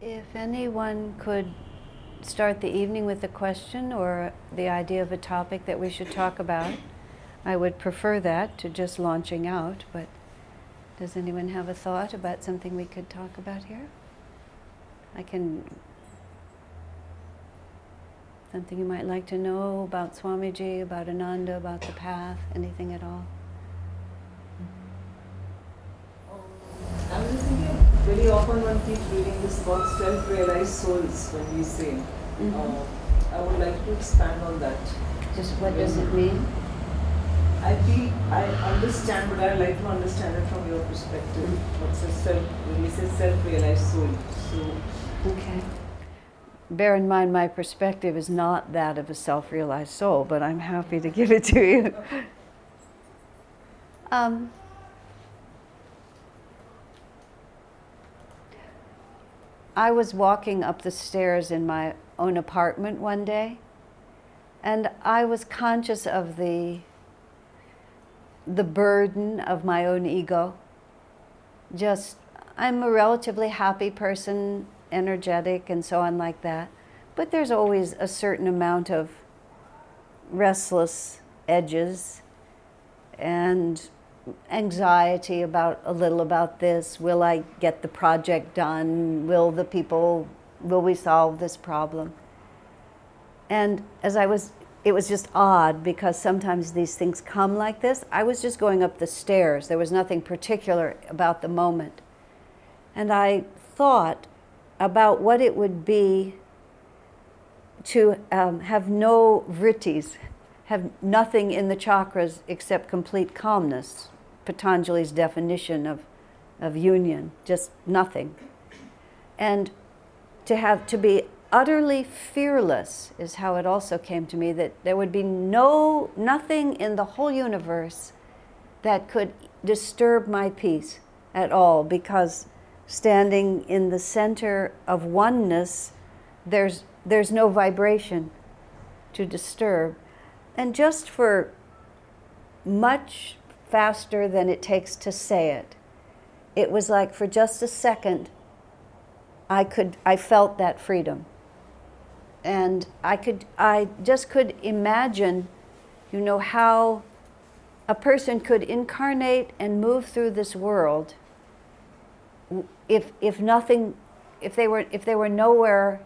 If anyone could start the evening with a question or the idea of a topic that we should talk about, I would prefer that to just launching out, but does anyone have a thought about something we could talk about here? Something you might like to know about Swamiji, about Ananda, about the path, anything at all? I was just thinking, very often one keeps reading this book, Self-Realized Souls, when we say. I would like to expand on that. Just what does it mean? I feel I understand, but I'd like to understand it from your perspective. What's when we say self-realized soul? Okay. Bear in mind, my perspective is not that of a self-realized soul, but I'm happy to give it to you. I was walking up the stairs in my own apartment one day, and I was conscious of the burden of my own ego. I'm a relatively happy person, energetic and so on like that, but there's always a certain amount of restless edges and anxiety about a little about this. Will I get the project done? Will we solve this problem? And it was just odd because sometimes these things come like this. I was just going up the stairs. There was nothing particular about the moment. And I thought about what it would be to have no vrittis, have nothing in the chakras except complete calmness, Patanjali's definition of union, just nothing. And to be utterly fearless is how it also came to me, that there would be nothing in the whole universe that could disturb my peace at all, because standing in the center of oneness, there's no vibration to disturb. And just for much faster than it takes to say it, it was like for just a second, I felt that freedom. And I just could imagine, how a person could incarnate and move through this world if they were nowhere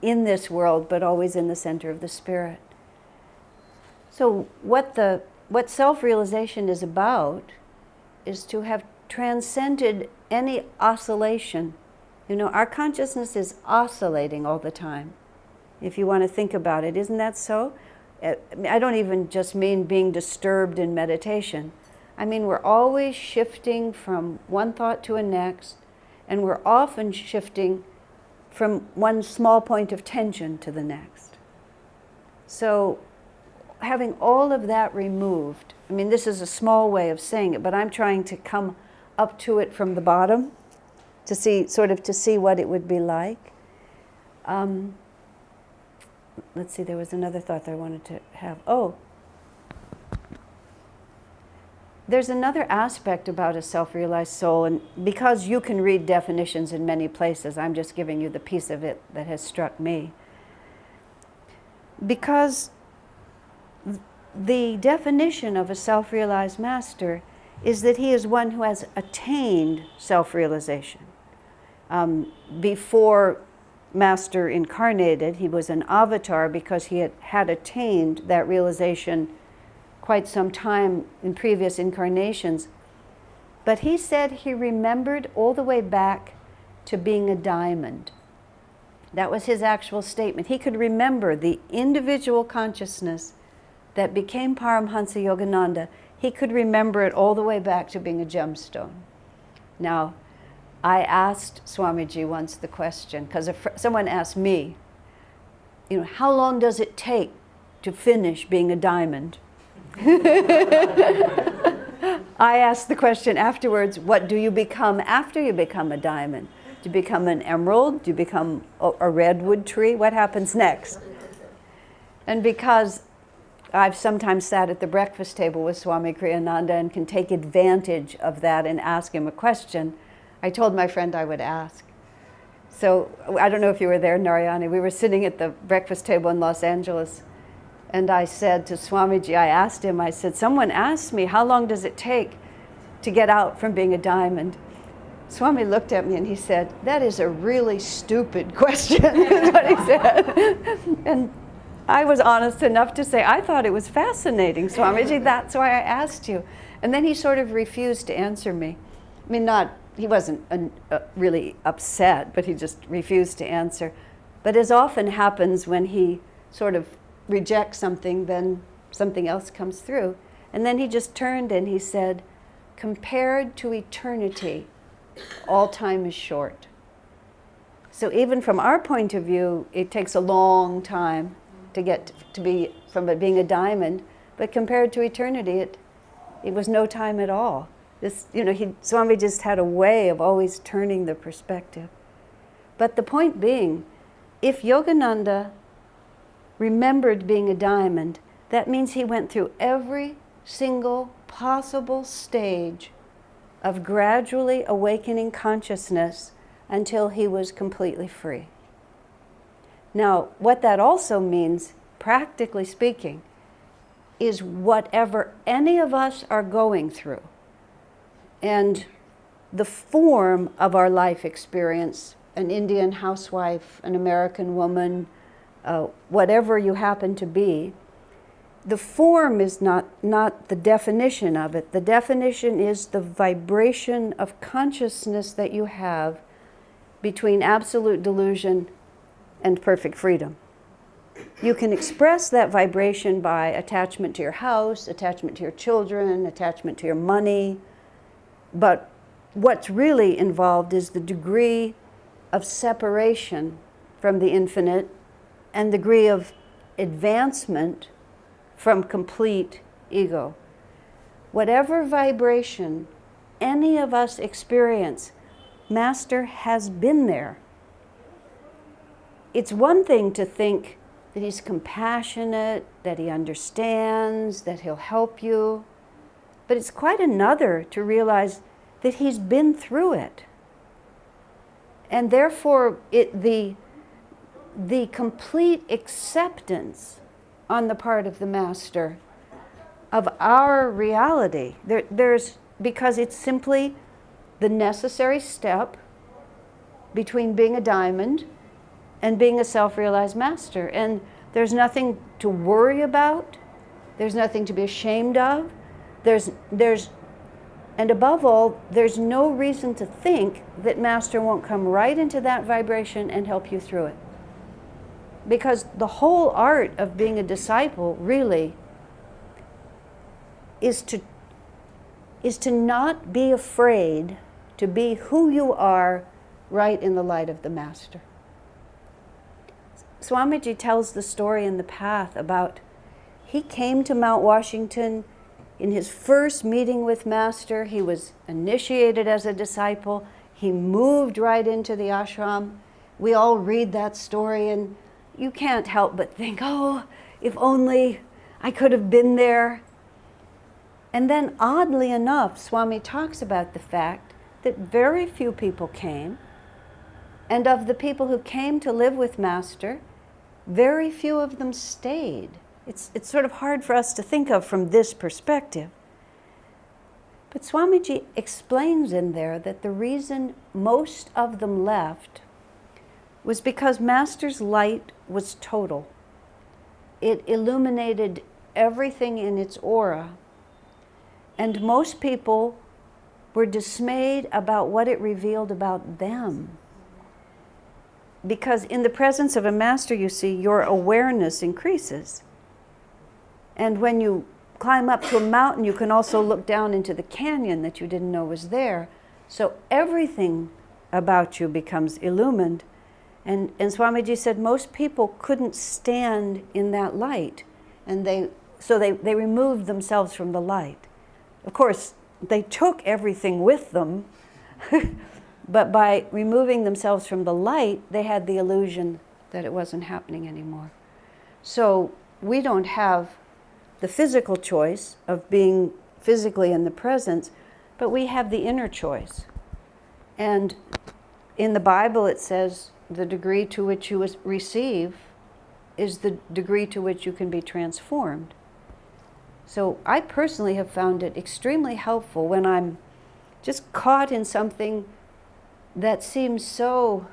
in this world, but always in the center of the spirit. So what self-realization is about is to have transcended any oscillation. Our consciousness is oscillating all the time, if you want to think about it. Isn't that so? I don't even just mean being disturbed in meditation. I mean, we're always shifting from one thought to a next, and we're often shifting from one small point of tension to the next. So having all of that removed, this is a small way of saying it, but I'm trying to come up to it from the bottom to see what it would be like. Let's see, there was another thought that I wanted to have. There's another aspect about a self-realized soul, and because you can read definitions in many places, I'm just giving you the piece of it that has struck me. Because the definition of a self-realized master is that he is one who has attained self-realization. Before Master incarnated, he was an avatar because he had attained that realization quite some time in previous incarnations. But he said he remembered all the way back to being a diamond. That was his actual statement. He could remember the individual consciousness that became Paramhansa Yogananda. He could remember it all the way back to being a gemstone. Now, I asked Swamiji once the question, because someone asked me, how long does it take to finish being a diamond? I asked the question afterwards, what do you become after you become a diamond? Do you become an emerald? Do you become a redwood tree? What happens next? And because I've sometimes sat at the breakfast table with Swami Kriyananda and can take advantage of that and ask him a question, I told my friend I would ask. So I don't know if you were there, Narayani. We were sitting at the breakfast table in Los Angeles, and I said to Swamiji, I asked him, I said, someone asked me, how long does it take to get out from being a diamond? Swami looked at me and he said, that is a really stupid question, is what he said. And I was honest enough to say, I thought it was fascinating, Swamiji, that's why I asked you. And then he sort of refused to answer me. I mean, he wasn't really upset, but he just refused to answer. But as often happens when he sort of rejects something, then something else comes through. And then he just turned and he said, compared to eternity, all time is short. So even from our point of view, it takes a long time to get to be from it being a diamond, but compared to eternity, it was no time at all. This, Swami just had a way of always turning the perspective. But the point being, if Yogananda remembered being a diamond, that means he went through every single possible stage of gradually awakening consciousness until he was completely free. Now, what that also means, practically speaking, is whatever any of us are going through, and the form of our life experience, an Indian housewife, an American woman, whatever you happen to be, the form is not the definition of it. The definition is the vibration of consciousness that you have between absolute delusion and perfect freedom. You can express that vibration by attachment to your house, attachment to your children, attachment to your money, but what's really involved is the degree of separation from the infinite and the degree of advancement from complete ego. Whatever vibration any of us experience, Master has been there. It's one thing to think that he's compassionate, that he understands, that he'll help you, but it's quite another to realize that he's been through it. And therefore, the complete acceptance on the part of the Master of our reality, because it's simply the necessary step between being a diamond and being a self-realized master. And there's nothing to worry about, there's nothing to be ashamed of, and above all, there's no reason to think that Master won't come right into that vibration and help you through it. Because the whole art of being a disciple really is to not be afraid to be who you are right in the light of the Master. Swamiji tells the story in the Path about he came to Mount Washington in his first meeting with Master. He was initiated as a disciple. He moved right into the ashram. We all read that story and you can't help but think, oh, if only I could have been there. And then oddly enough, Swami talks about the fact that very few people came, and of the people who came to live with Master, very few of them stayed. It's sort of hard for us to think of from this perspective. But Swamiji explains in there that the reason most of them left was because Master's light was total. It illuminated everything in its aura. And most people were dismayed about what it revealed about them. Because in the presence of a Master, you see, your awareness increases. And when you climb up to a mountain, you can also look down into the canyon that you didn't know was there. So everything about you becomes illumined. And Swamiji said most people couldn't stand in that light. And they removed themselves from the light. Of course, they took everything with them, but by removing themselves from the light, they had the illusion that it wasn't happening anymore. So we don't have the physical choice of being physically in the presence, but we have the inner choice. And in the Bible it says the degree to which you receive is the degree to which you can be transformed. So I personally have found it extremely helpful when I'm just caught in something that seems so,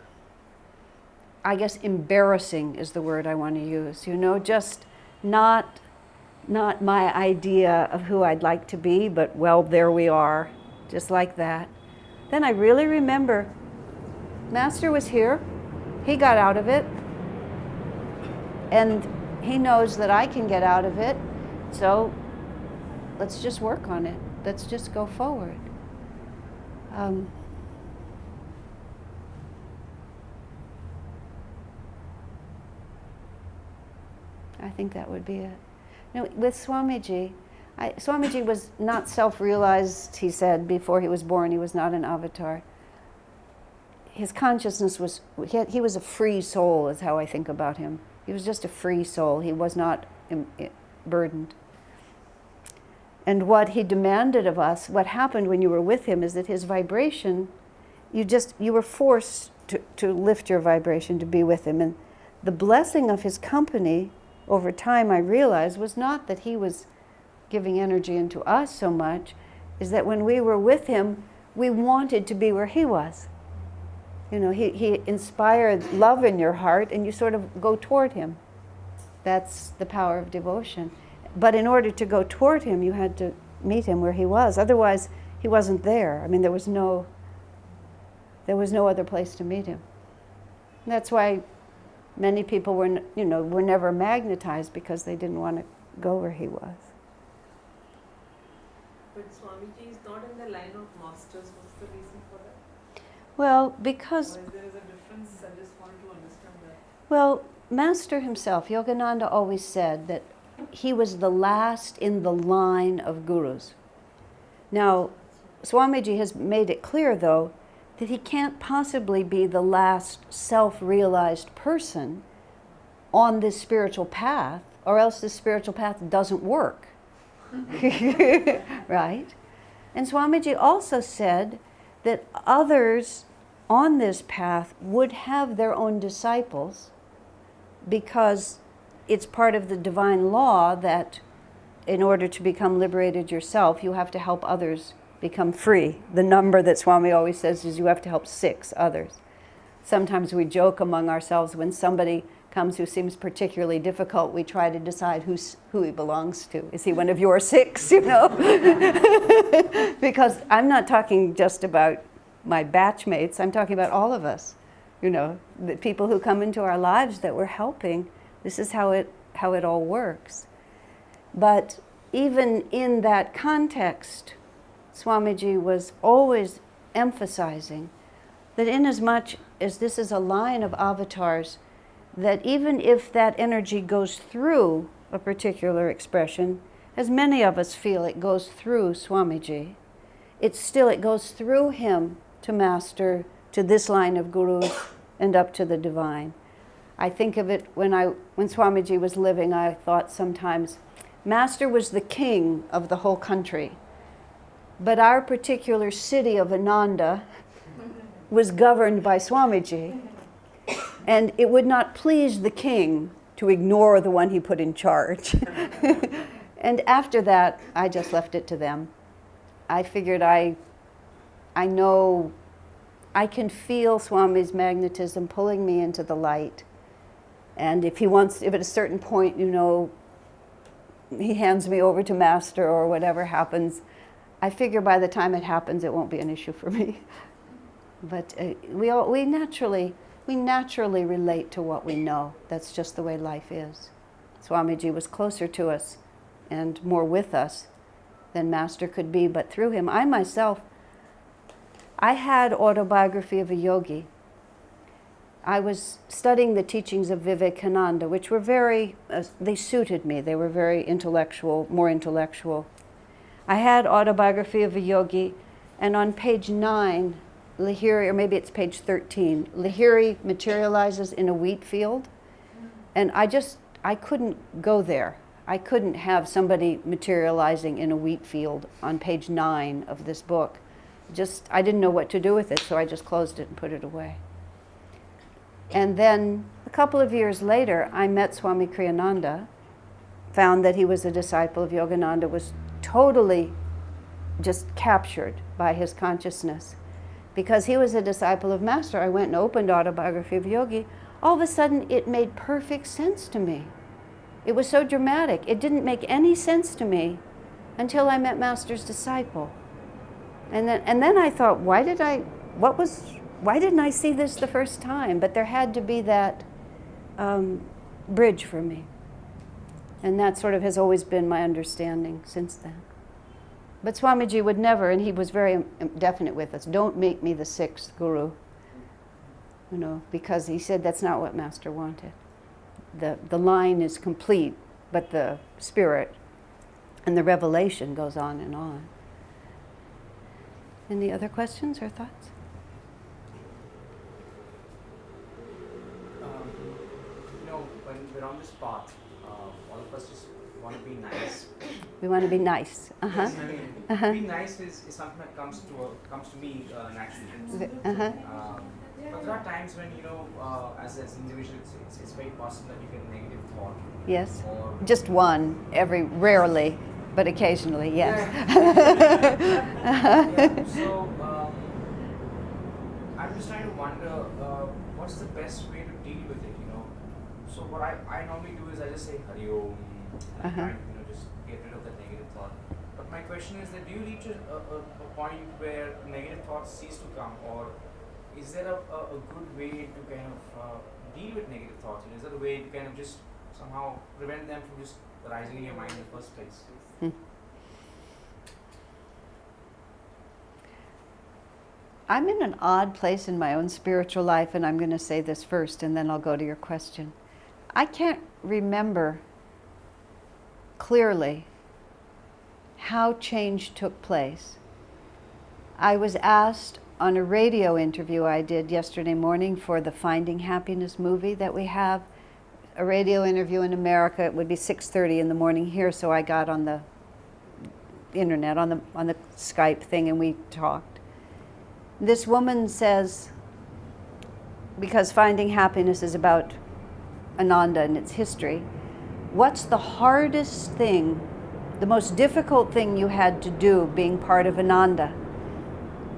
I guess, embarrassing is the word I want to use, just not my idea of who I'd like to be, but well, there we are, just like that. Then I really remember Master was here, he got out of it, and he knows that I can get out of it, so let's just work on it. Let's just go forward. I think that would be it. With Swamiji, Swamiji was not self-realized, he said, before he was born. He was not an avatar. His consciousness was, he was a free soul, is how I think about him. He was just a free soul. He was not burdened. And what he demanded of us, what happened when you were with him, is that his vibration, you were forced to lift your vibration to be with him. And the blessing of his company, over time I realized, was not that he was giving energy into us so much, is that when we were with him, we wanted to be where he was. He inspired love in your heart, and you sort of go toward him. That's the power of devotion. But in order to go toward him, you had to meet him where he was. Otherwise, he wasn't there. I mean, there was no other place to meet him. And that's why many people were never magnetized, because they didn't want to go where he was. But Swamiji is not in the line of masters. What's the reason for that? Well, because... Or if there is a difference, I just wanted to understand that. Well, Master himself, Yogananda, always said that he was the last in the line of gurus. Now, Swamiji has made it clear, though, that he can't possibly be the last self-realized person on this spiritual path, or else this spiritual path doesn't work. Right? And Swamiji also said that others on this path would have their own disciples, because it's part of the divine law that in order to become liberated yourself, you have to help others become free. The number that Swami always says is you have to help 6 others. Sometimes we joke among ourselves when somebody comes who seems particularly difficult, we try to decide who he belongs to. Is he one of your 6, Because I'm not talking just about my batchmates, I'm talking about all of us. The people who come into our lives that we're helping, this is how it all works. But even in that context, Swamiji was always emphasizing that inasmuch as this is a line of avatars, that even if that energy goes through a particular expression, as many of us feel it goes through Swamiji, it goes through him to Master, to this line of gurus, and up to the divine. I think of it when Swamiji was living, I thought sometimes, Master was the king of the whole country, but our particular city of Ananda was governed by Swamiji, and it would not please the king to ignore the one he put in charge. And after that, I just left it to them. I figured I know, I can feel Swami's magnetism pulling me into the light. And if at a certain point, he hands me over to Master or whatever happens, I figure by the time it happens, it won't be an issue for me. But we naturally relate to what we know. That's just the way life is. Swamiji was closer to us and more with us than Master could be, but through him, I had Autobiography of a Yogi. I was studying the teachings of Vivekananda, which were they suited me. They were very intellectual, more intellectual. I had Autobiography of a Yogi, and on page 9, Lahiri, or maybe it's page 13, Lahiri materializes in a wheat field. And I couldn't go there. I couldn't have somebody materializing in a wheat field on page 9 of this book. I didn't know what to do with it, so I just closed it and put it away. And then a couple of years later, I met Swami Kriyananda, found that he was a disciple of Yogananda, was totally just captured by his consciousness. Because he was a disciple of Master, I went and opened Autobiography of Yogi. All of a sudden, it made perfect sense to me. It was so dramatic. It didn't make any sense to me until I met Master's disciple. And then I thought, why didn't I see this the first time? But there had to be that bridge for me. And that sort of has always been my understanding since then. But Swamiji would never, and he was very definite with us, don't make me the sixth guru. Because he said that's not what Master wanted. The line is complete, but the spirit and the revelation goes on and on. Any other questions or thoughts? When we're on this path, all of us just want to be nice. We want to be nice. Yes, being nice is something that comes to me naturally. But there are times when as an individual, it's very possible that you get a negative thought. Yes. Or just one, rarely, but occasionally, yes. Yeah. So I'm just trying to wonder what's the best way to deal with it. So what I normally do is I just say Hari Om, and try to just get rid of that negative thought. But my question is that do you reach a point where negative thoughts cease to come, or is there a good way to kind of deal with negative thoughts? Is there a way to kind of just somehow prevent them from just arising in your mind in the first place? I'm in an odd place in my own spiritual life, and I'm going to say this first, and then I'll go to your question. I can't remember clearly how change took place. I was asked on a radio interview I did yesterday morning for the Finding Happiness movie that we have, a radio interview in America. It would be 6:30 in the morning here, so I got on the internet, on the Skype thing, and we talked. This woman says, because Finding Happiness is about Ananda and its history, what's the hardest thing, the most difficult thing you had to do being part of Ananda?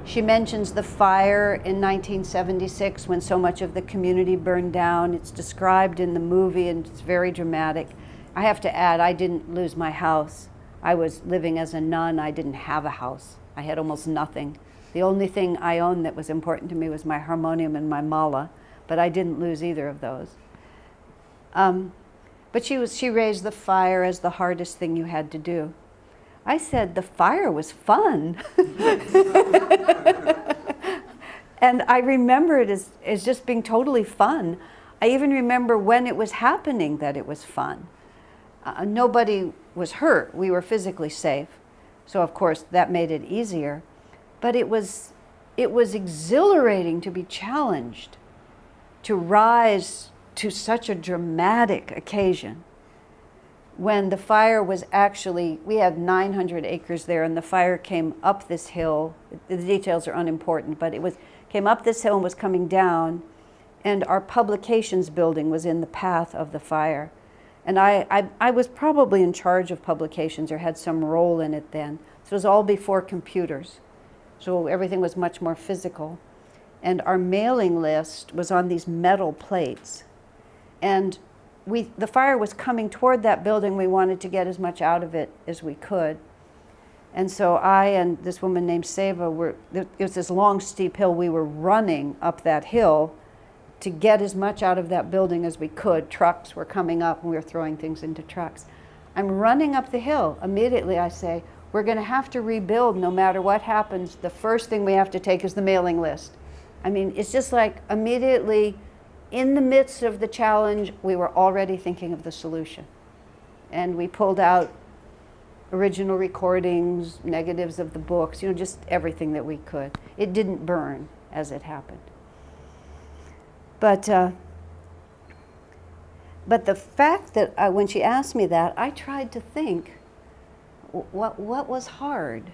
She mentions the fire in 1976 when so much of the community burned down. It's described in the movie and it's very dramatic. I have to add, I didn't lose my house. I was living as a nun. I didn't have a house. I had almost nothing. The only thing I owned that was important to me was my harmonium and my mala, but I didn't lose either of those. But she raised the fire as the hardest thing you had to do. I said, the fire was fun. And I remember it as just being totally fun. I even remember when it was happening that it was fun. Nobody was hurt. We were physically safe. So of course that made it easier. But it was exhilarating to be challenged, to rise to such a dramatic occasion. When the fire was actually, we had 900 acres there, and the fire came up this hill. The details are unimportant, but came up this hill and was coming down, and our publications building was in the path of the fire. And I was probably in charge of publications or had some role in it then. So it was all before computers. So everything was much more physical. And our mailing list was on these metal plates. And the fire was coming toward that building. We wanted to get as much out of it as we could. And so I and this woman named Seva it was this long, steep hill. We were running up that hill to get as much out of that building as we could. Trucks were coming up and we were throwing things into trucks. I'm running up the hill. Immediately I say, we're going to have to rebuild no matter what happens. The first thing we have to take is the mailing list. I mean, it's just like immediately in the midst of the challenge, we were already thinking of the solution. And we pulled out original recordings, negatives of the books, just everything that we could. It didn't burn as it happened. But the fact that when she asked me that, I tried to think, what was hard?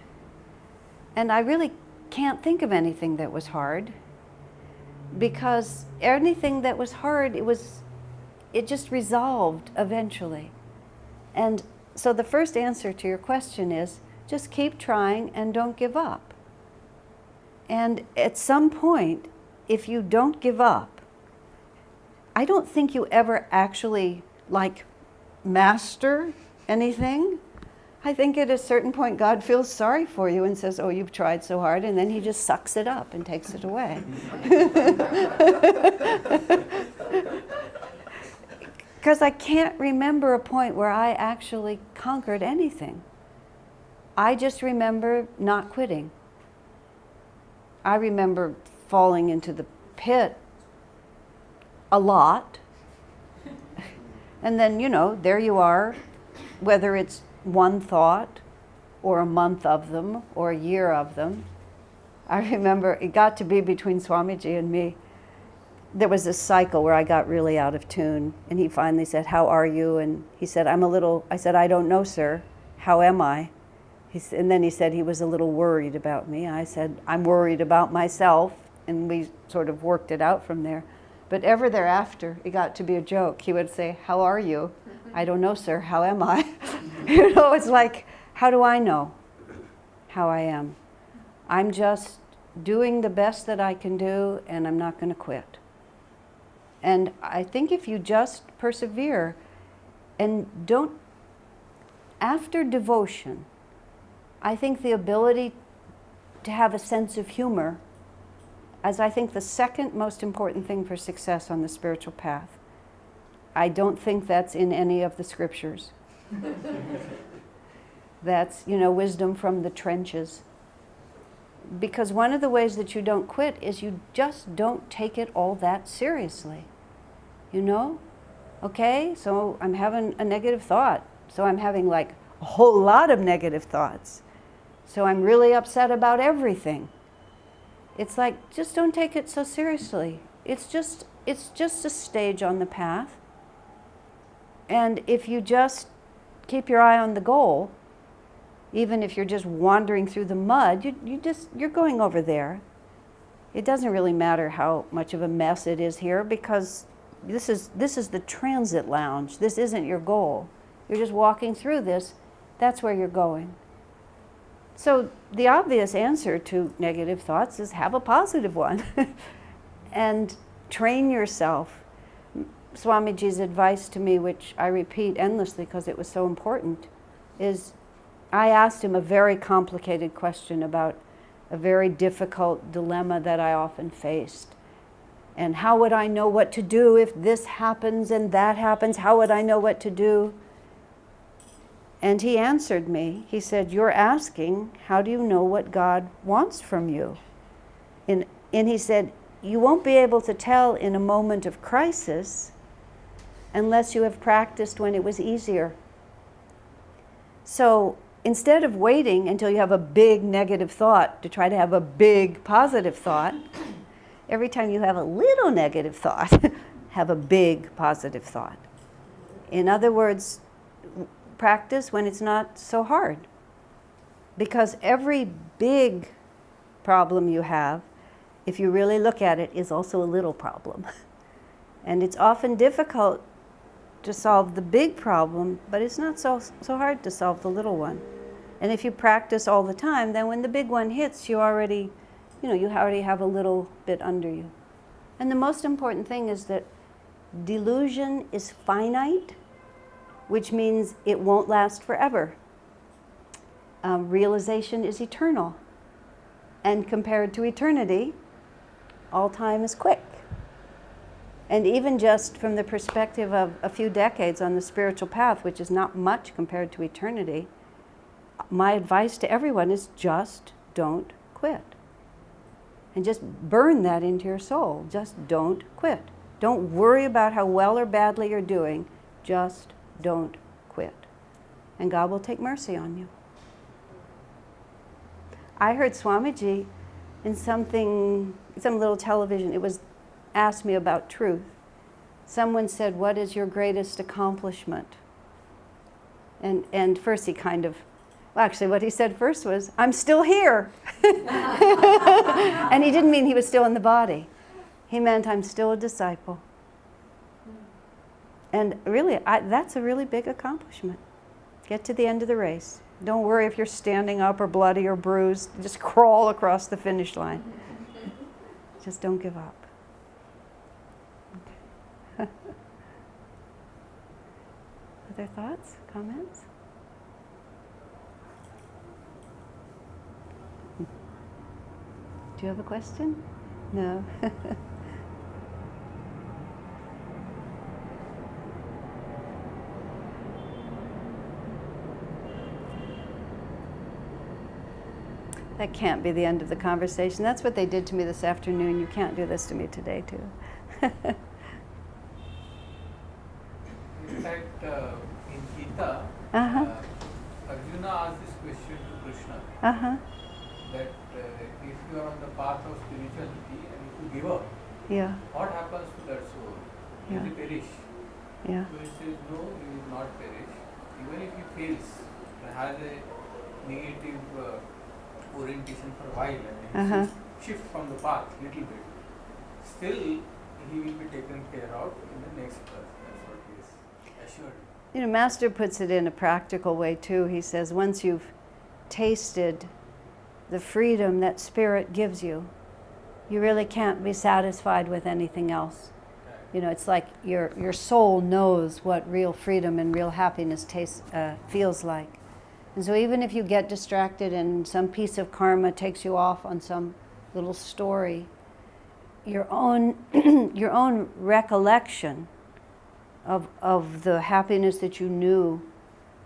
And I really can't think of anything that was hard, because anything that was hard, it just resolved eventually. And so the first answer to your question is just keep trying and don't give up. And at some point, if you don't give up, I don't think you ever actually master anything. I think at a certain point God feels sorry for you and says, oh, you've tried so hard, and then he just sucks it up and takes it away. Because I can't remember a point where I actually conquered anything. I just remember not quitting. I remember falling into the pit a lot. And then, there you are, whether it's one thought or a month of them or a year of them. I remember it got to be between Swamiji and me. There was this cycle where I got really out of tune, and he finally said, how are you? And he said, I said, I don't know, sir. How am I? And then he said he was a little worried about me. I said, I'm worried about myself, and we sort of worked it out from there. But ever thereafter, it got to be a joke. He would say, how are you? I don't know, sir. How am I? It's like, how do I know how I am? I'm just doing the best that I can do, and I'm not going to quit. And I think if you just persevere and don't, after devotion, I think the ability to have a sense of humor, as I think the second most important thing for success on the spiritual path. I don't think that's in any of the scriptures. That's, wisdom from the trenches. Because one of the ways that you don't quit is you just don't take it all that seriously. Okay, so I'm having a negative thought. So I'm having a whole lot of negative thoughts. So I'm really upset about everything. It's just don't take it so seriously. It's just a stage on the path. And if you just keep your eye on the goal, even if you're just wandering through the mud, you're going over there. It doesn't really matter how much of a mess it is here, because this is the transit lounge. This isn't your goal. You're just walking through this. That's where you're going. So the obvious answer to negative thoughts is have a positive one. And train yourself. Swamiji's advice to me, which I repeat endlessly because it was so important, is I asked him a very complicated question about a very difficult dilemma that I often faced. And how would I know what to do if this happens and that happens? How would I know what to do? And he answered me. He said, you're asking, how do you know what God wants from you? And he said, you won't be able to tell in a moment of crisis unless you have practiced when it was easier. So instead of waiting until you have a big negative thought to try to have a big positive thought, every time you have a little negative thought, have a big positive thought. In other words, practice when it's not so hard. Because every big problem you have, if you really look at it, is also a little problem. And it's often difficult to solve the big problem, but it's not so hard to solve the little one. And if you practice all the time, then when the big one hits, you already have a little bit under you. And the most important thing is that delusion is finite, which means it won't last forever. Realization is eternal. And compared to eternity, all time is quick. And even just from the perspective of a few decades on the spiritual path, which is not much compared to eternity, my advice to everyone is just don't quit. And just burn that into your soul. Just don't quit. Don't worry about how well or badly you're doing. Just don't quit. And God will take mercy on you. I heard Swamiji in some little television, it was asked me about truth. Someone said, what is your greatest accomplishment? And first he kind of Well, actually, what he said first was, I'm still here. And he didn't mean he was still in the body. He meant, I'm still a disciple. And really, that's a really big accomplishment. Get to the end of the race. Don't worry if you're standing up or bloody or bruised. Just crawl across the finish line. Just don't give up. Okay. Other thoughts, comments? Do you have a question? No. That can't be the end of the conversation. That's what they did to me this afternoon. You can't do this to me today, too. In fact, in Gita, Arjuna asked this question to Krishna, that if you are on the path of spirituality and if you give up, Yeah. what happens to that soul? Yeah. Will it perish? Yeah. So he says, no, he will not perish. Even if he fails, has a negative orientation for a while and he shift from the path little bit, still he will be taken care of in the next birth. That's what he is assured. You know, Master puts it in a practical way too. He says, once you've tasted the freedom that Spirit gives you, you really can't be satisfied with anything else. You know, it's like your soul knows what real freedom and real happiness feels like. And so even if you get distracted and some piece of karma takes you off on some little story, your own your own recollection of the happiness that you knew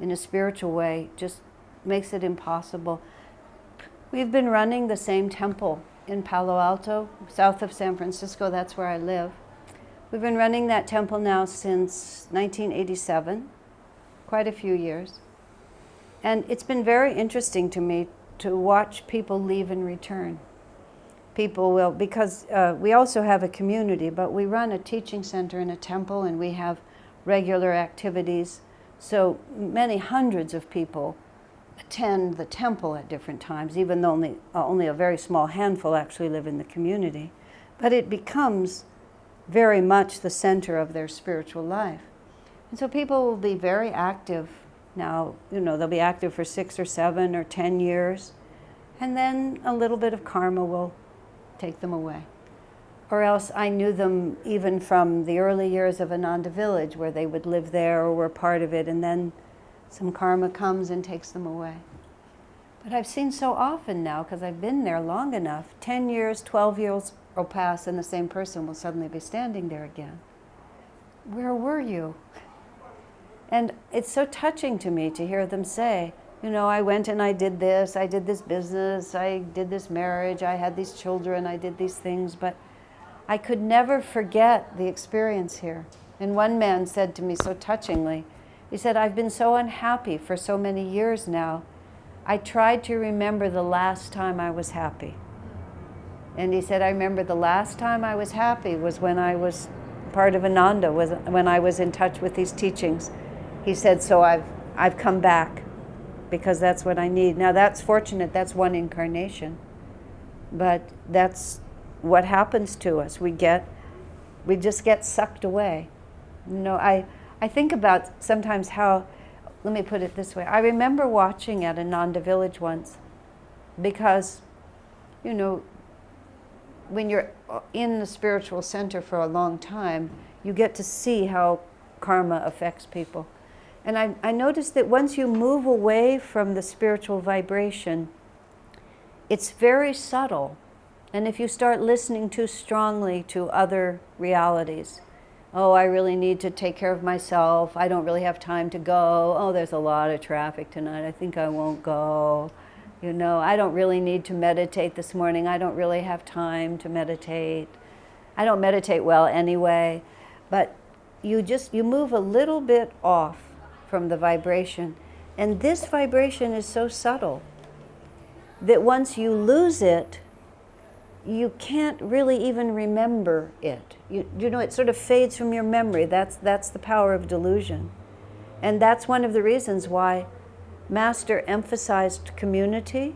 in a spiritual way just makes it impossible. We've been running the same temple in Palo Alto, south of San Francisco. That's where I live. We've been running that temple now since 1987, quite a few years. And it's been very interesting to me to watch people leave and return. People will, because we also have a community, but we run a teaching center in a temple and we have regular activities. So many hundreds of people attend the temple at different times, even though only a very small handful actually live in the community. But it becomes very much the center of their spiritual life. And so people will be very active now. You know, they'll be active for 6 or 7 or 10 years, and then a little bit of karma will take them away. Or else I knew them even from the early years of Ananda village, where they would live there or were part of it, and then some karma comes and takes them away. But I've seen so often now, because I've been there long enough, 10 years, 12 years will pass and the same person will suddenly be standing there again. Where were you? And it's so touching to me to hear them say, you know, I went and I did this business, I did this marriage, I had these children, I did these things, but I could never forget the experience here. And one man said to me so touchingly, he said, I've been so unhappy for so many years now, I tried to remember the last time I was happy. And he said, I remember the last time I was happy was when I was part of Ananda, was when I was in touch with these teachings. He said, so I've come back because that's what I need. Now that's fortunate, that's one incarnation. But that's what happens to us. We just get sucked away. You know, I think about sometimes how, let me put it this way. I remember watching at Ananda village once because, you know, when you're in the spiritual center for a long time, you get to see how karma affects people. And I noticed that once you move away from the spiritual vibration, it's very subtle. And if you start listening too strongly to other realities, oh, I really need to take care of myself, I don't really have time to go, oh, there's a lot of traffic tonight, I think I won't go. You know, I don't really need to meditate this morning, I don't really have time to meditate. I don't meditate well anyway. But you move a little bit off from the vibration. And this vibration is so subtle that once you lose it, you can't really even remember it. You know, it sort of fades from your memory. That's the power of delusion. And that's one of the reasons why Master emphasized community,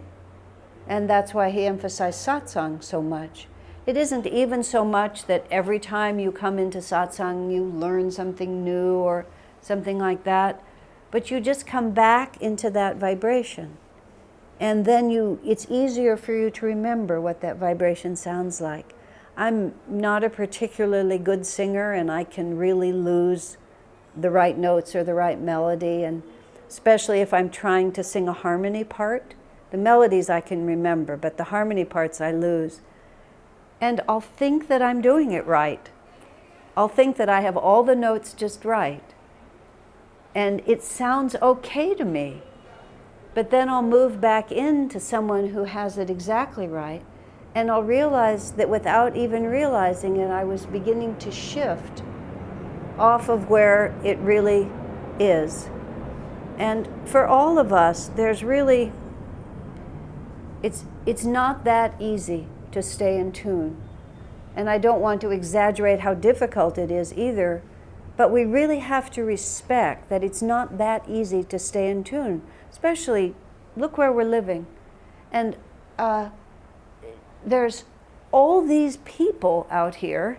and that's why he emphasized satsang so much. It isn't even so much that every time you come into satsang you learn something new or something like that, but you just come back into that vibration. And then it's easier for you to remember what that vibration sounds like. I'm not a particularly good singer, and I can really lose the right notes or the right melody, and especially if I'm trying to sing a harmony part. The melodies I can remember, but the harmony parts I lose. And I'll think that I'm doing it right. I'll think that I have all the notes just right. And it sounds okay to me. But then I'll move back into someone who has it exactly right, and I'll realize that without even realizing it, I was beginning to shift off of where it really is. And for all of us, there's really, it's not that easy to stay in tune. And I don't want to exaggerate how difficult it is either, but we really have to respect that it's not that easy to stay in tune. Especially, look where we're living. And there's all these people out here,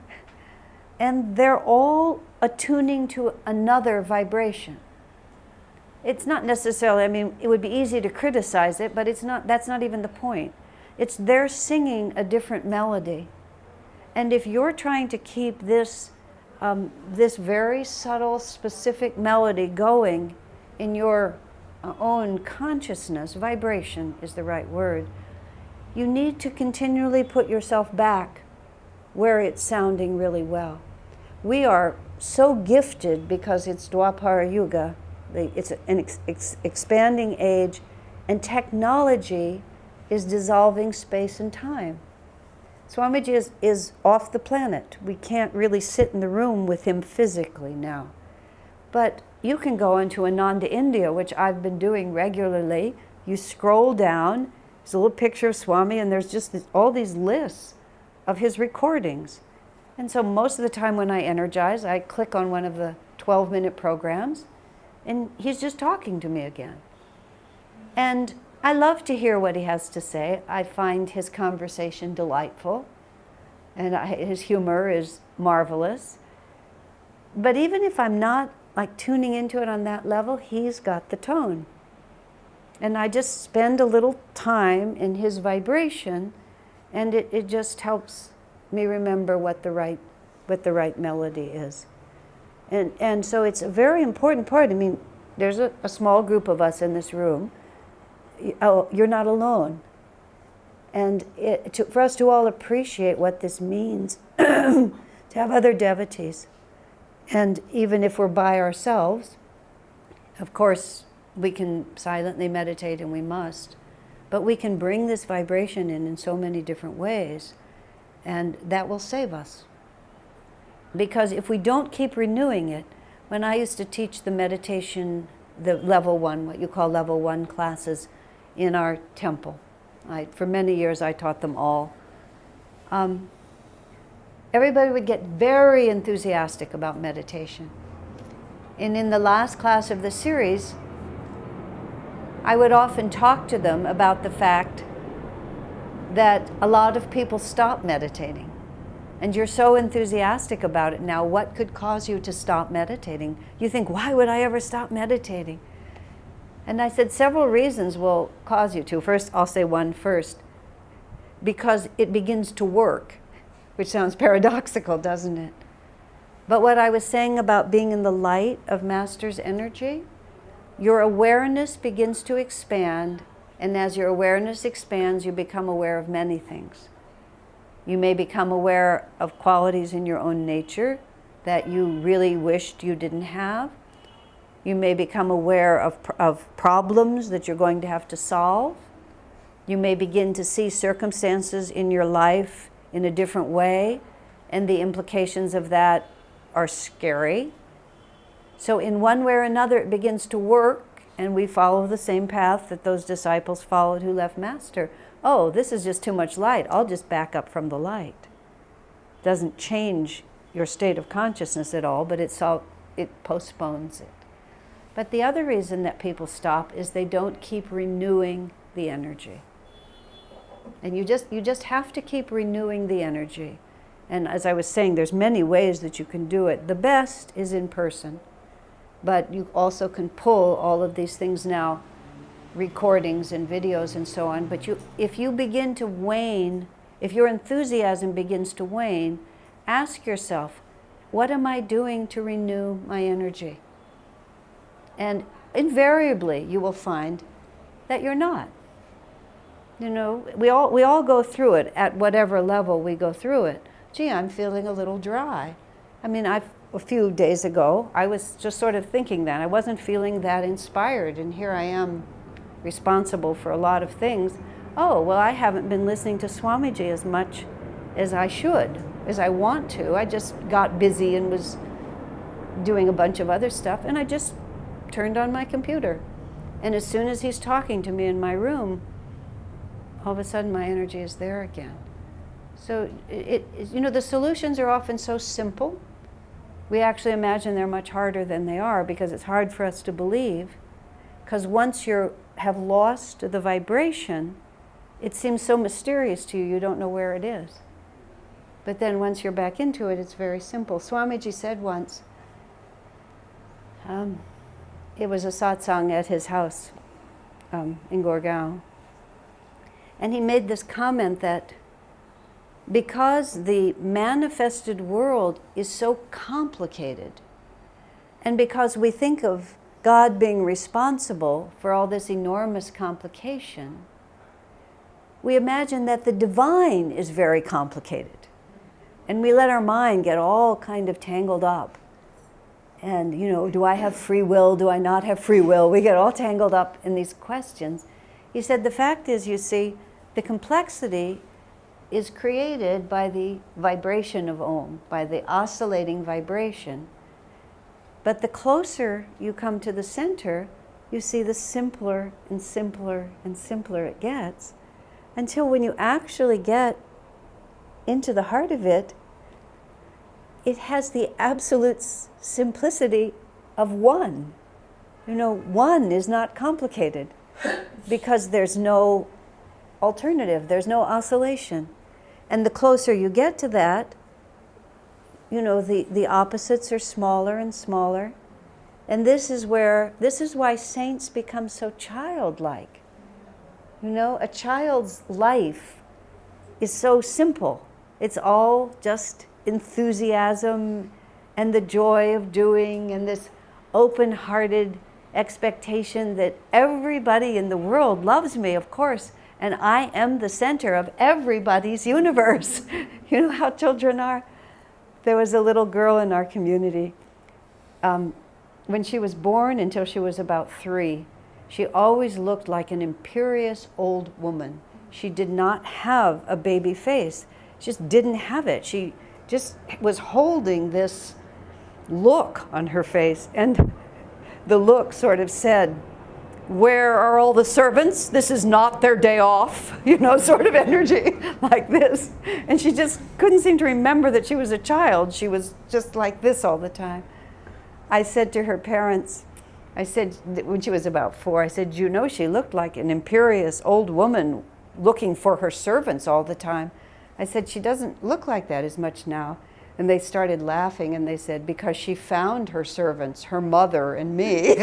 and they're all attuning to another vibration. It's not necessarily, I mean, it would be easy to criticize it, but that's not even the point. It's they're singing a different melody. And if you're trying to keep this very subtle, specific melody going in your own consciousness, vibration is the right word, you need to continually put yourself back where it's sounding really well. We are so gifted because it's Dwapara Yuga. It's an expanding age, and technology is dissolving space and time. Swamiji is off the planet. We can't really sit in the room with him physically now. But you can go into Ananda, India, which I've been doing regularly. You scroll down, there's a little picture of Swami, and there's just all these lists of his recordings. And so most of the time when I energize, I click on one of the 12-minute programs, and he's just talking to me again. And I love to hear what he has to say. I find his conversation delightful, and his humor is marvelous. But even if I'm not like tuning into it on that level, he's got the tone. And I just spend a little time in his vibration, and it just helps me remember what the right melody is. And so it's a very important part. I mean, there's a small group of us in this room. You're not alone. And for us to all appreciate what this means, to have other devotees. And even if we're by ourselves, of course, we can silently meditate, and we must. But we can bring this vibration in so many different ways, and that will save us. Because if we don't keep renewing it, when I used to teach the meditation, the level 1, what you call level 1 classes in our temple, for many years I taught them all. Everybody would get very enthusiastic about meditation. And in the last class of the series, I would often talk to them about the fact that a lot of people stop meditating. And you're so enthusiastic about it now, what could cause you to stop meditating? You think, why would I ever stop meditating? And I said, several reasons will cause you to. First, I'll say one first. Because it begins to work, which sounds paradoxical, doesn't it? But what I was saying about being in the light of Master's energy, your awareness begins to expand, and as your awareness expands, you become aware of many things. You may become aware of qualities in your own nature that you really wished you didn't have. You may become aware of problems that you're going to have to solve. You may begin to see circumstances in your life in a different way, and the implications of that are scary. So in one way or another, it begins to work, and we follow the same path that those disciples followed who left Master. Oh, this is just too much light. I'll just back up from the light. Doesn't change your state of consciousness at all, but it postpones it. But the other reason that people stop is they don't keep renewing the energy. And you just have to keep renewing the energy. And as I was saying, there's many ways that you can do it. The best is in person. But you also can pull all of these things now, recordings and videos and so on. But if you begin to wane, if your enthusiasm begins to wane, ask yourself, what am I doing to renew my energy? And invariably you will find that you're not. You know, we all go through it at whatever level we go through it. Gee, I'm feeling a little dry. I mean, a few days ago, I was just sort of thinking that. I wasn't feeling that inspired, and here I am responsible for a lot of things. Oh, well, I haven't been listening to Swamiji as much as I should, as I want to. I just got busy and was doing a bunch of other stuff, and I just turned on my computer. And as soon as he's talking to me in my room, all of a sudden my energy is there again. So, you know, the solutions are often so simple. We actually imagine they're much harder than they are because it's hard for us to believe. Because once you have lost the vibration, it seems so mysterious to you, you don't know where it is. But then once you're back into it, it's very simple. Swamiji said once, it was a satsang at his house in Gurgaon. And he made this comment that because the manifested world is so complicated, and because we think of God being responsible for all this enormous complication, we imagine that the divine is very complicated. And we let our mind get all kind of tangled up. And, you know, do I have free will? Do I not have free will? We get all tangled up in these questions. He said, the fact is, you see, the complexity is created by the vibration of Om, by the oscillating vibration. But the closer you come to the center, you see the simpler and simpler and simpler it gets, until when you actually get into the heart of it, it has the absolute simplicity of one. You know, one is not complicated because there's no alternative, there's no oscillation. And the closer you get to that, you know, the opposites are smaller and smaller. And this is why saints become so childlike. You know, a child's life is so simple. It's all just enthusiasm and the joy of doing and this open-hearted expectation that everybody in the world loves me, of course, and I am the center of everybody's universe. You know how children are? There was a little girl in our community. When she was born until she was about 3, she always looked like an imperious old woman. She did not have a baby face. She just didn't have it. She just was holding this look on her face. And the look sort of said, where are all the servants? This is not their day off, you know, sort of energy like this. And she just couldn't seem to remember that she was a child. She was just like this all the time. I said to her parents, I said, when she was about 4, I said, you know, she looked like an imperious old woman looking for her servants all the time. I said, she doesn't look like that as much now. And they started laughing and they said, because she found her servants, her mother and me.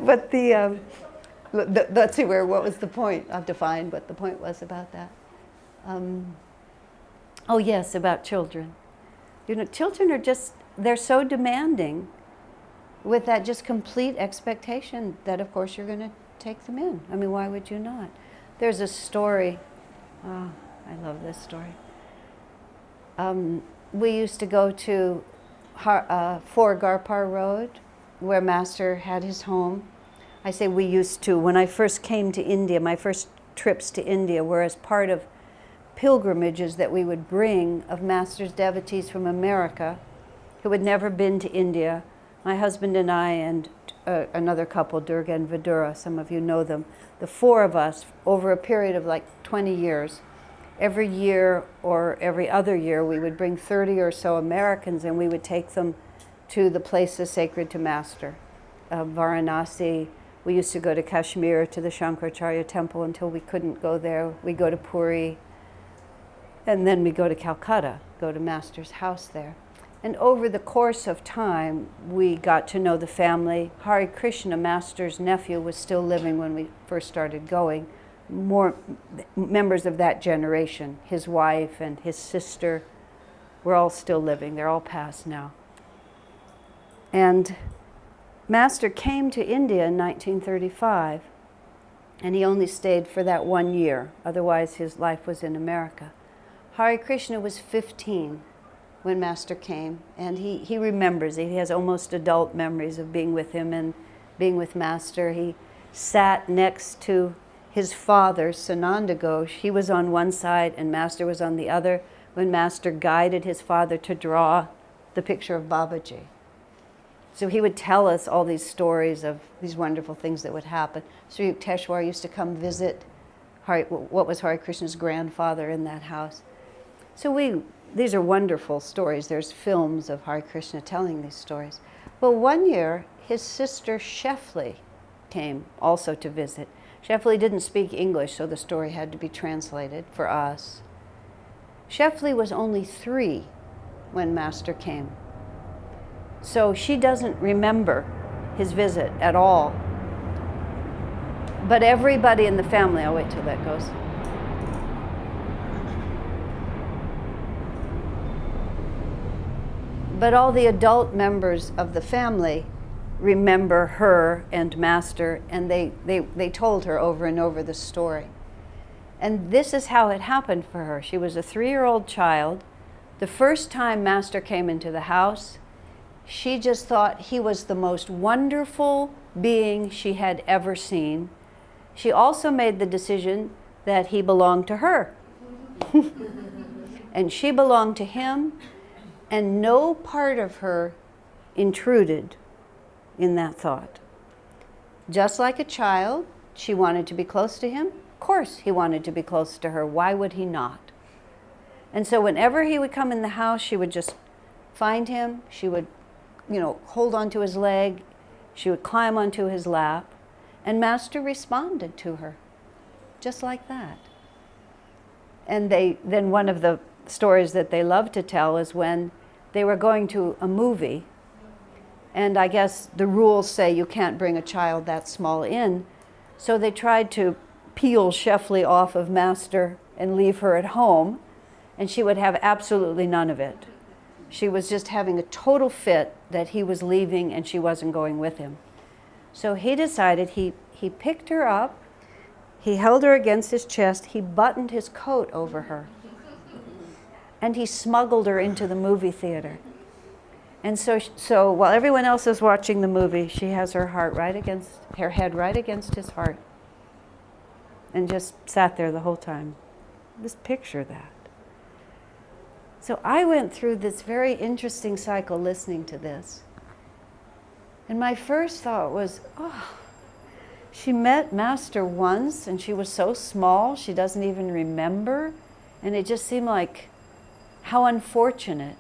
But let's see, what was the point? I'll define what the point was about that. Oh yes, about children. You know, children are they're so demanding with that just complete expectation that of course you're going to take them in. I mean, why would you not? There's a story. Oh, I love this story. We used to go to 4 Garpar Road, where Master had his home. I say we used to. When I first came to India, my first trips to India were as part of pilgrimages that we would bring of Master's devotees from America who had never been to India. My husband and I and another couple, Durga and Vidura, some of you know them, the 4 of us, over a period of like 20 years, every year or every other year, we would bring 30 or so Americans and we would take them to the places sacred to Master. Varanasi, we used to go to Kashmir, to the Shankaracharya temple until we couldn't go there. We go to Puri, and then we go to Calcutta, go to Master's house there. And over the course of time, we got to know the family. Hari Krishna, Master's nephew, was still living when we first started going. More members of that generation, his wife and his sister, were all still living. They're all passed now. And Master came to India in 1935, and he only stayed for that 1 year. Otherwise, his life was in America. Hari Krishna was 15 when Master came, and he remembers. He has almost adult memories of being with him and being with Master. He sat next to his father, Sananda Ghosh. He was on one side and Master was on the other when Master guided his father to draw the picture of Babaji. So he would tell us all these stories of these wonderful things that would happen. Sri Yukteswar used to come visit what was Hari Krishna's grandfather in that house. So these are wonderful stories. There's films of Hari Krishna telling these stories. Well, one year, his sister Shefli came also to visit. Shefli didn't speak English, so the story had to be translated for us. Shefli was only 3 when Master came. So she doesn't remember his visit at all. But everybody in the family, I'll wait till that goes. But all the adult members of the family remember her and Master, and they told her over and over the story. And this is how it happened for her. She was a 3-year-old child. The first time Master came into the house, she just thought he was the most wonderful being she had ever seen. She also made the decision that he belonged to her. And she belonged to him, and no part of her intruded in that thought. Just like a child, she wanted to be close to him. Of course he wanted to be close to her. Why would he not? And so whenever he would come in the house, she would just find him. She would, hold onto his leg. She would climb onto his lap. And Master responded to her, just like that. And then one of the stories that they love to tell is when they were going to a movie, and I guess the rules say you can't bring a child that small in, so they tried to peel Shefli off of Master and leave her at home, and she would have absolutely none of it. She was just having a total fit that he was leaving and she wasn't going with him. So he decided he picked her up, he held her against his chest, he buttoned his coat over her, and he smuggled her into the movie theater. And so while everyone else is watching the movie, she has her head right against his heart, and just sat there the whole time. Just picture that. So I went through this very interesting cycle listening to this. And my first thought was, she met Master once and she was so small she doesn't even remember. And it just seemed like, how unfortunate.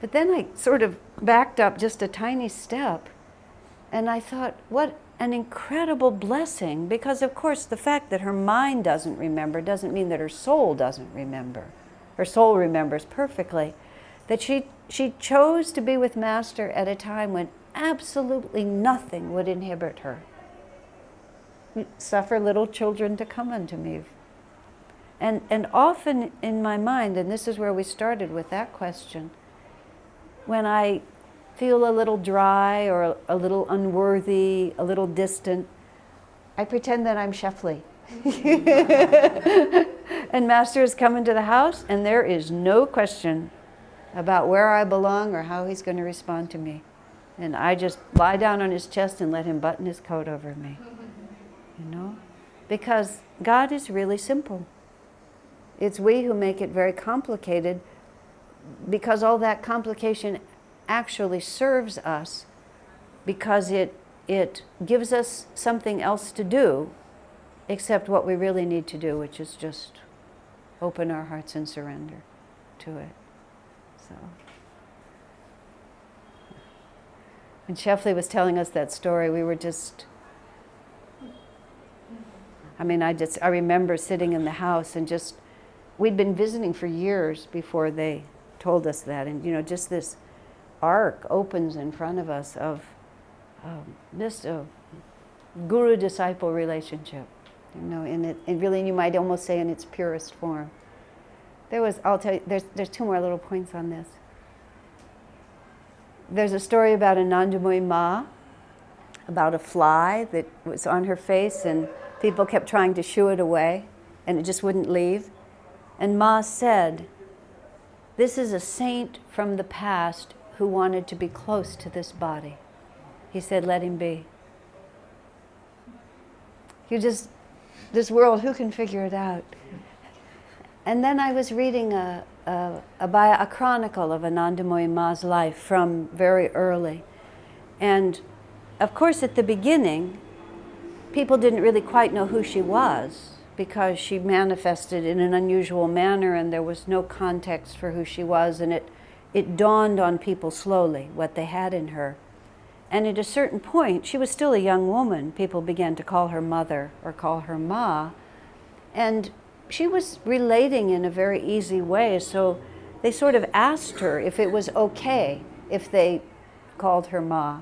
But then I sort of backed up just a tiny step and I thought, what an incredible blessing. Because of course the fact that her mind doesn't remember doesn't mean that her soul doesn't remember. Her soul remembers perfectly. That she chose to be with Master at a time when absolutely nothing would inhibit her. Suffer little children to come unto me. And often in my mind, and this is where we started with that question, when I feel a little dry or a little unworthy, a little distant, I pretend that I'm Shefli. And Master has come into the house and there is no question about where I belong or how he's going to respond to me. And I just lie down on his chest and let him button his coat over me. Because God is really simple. It's we who make it very complicated, because all that complication actually serves us, because it gives us something else to do Except what we really need to do, which is just open our hearts and surrender to it. So, when Shefli was telling us that story, we were just, I remember sitting in the house and just, we'd been visiting for years before they told us that, and just this arc opens in front of us of just a guru-disciple relationship, and really you might almost say in its purest form. I'll tell you, there's two more little points on this. There's a story about Anandamayi Ma, about a fly that was on her face and people kept trying to shoo it away and it just wouldn't leave. And Ma said, "This is a saint from the past who wanted to be close to this body." He said, "Let him be." This world, who can figure it out? And then I was reading a chronicle of Anandamayi Ma's life from very early. And of course, at the beginning, people didn't really quite know who she was because she manifested in an unusual manner and there was no context for who she was, and it dawned on people slowly what they had in her. And at a certain point, she was still a young woman, people began to call her mother or call her Ma, and she was relating in a very easy way, so they sort of asked her if it was okay if they called her Ma.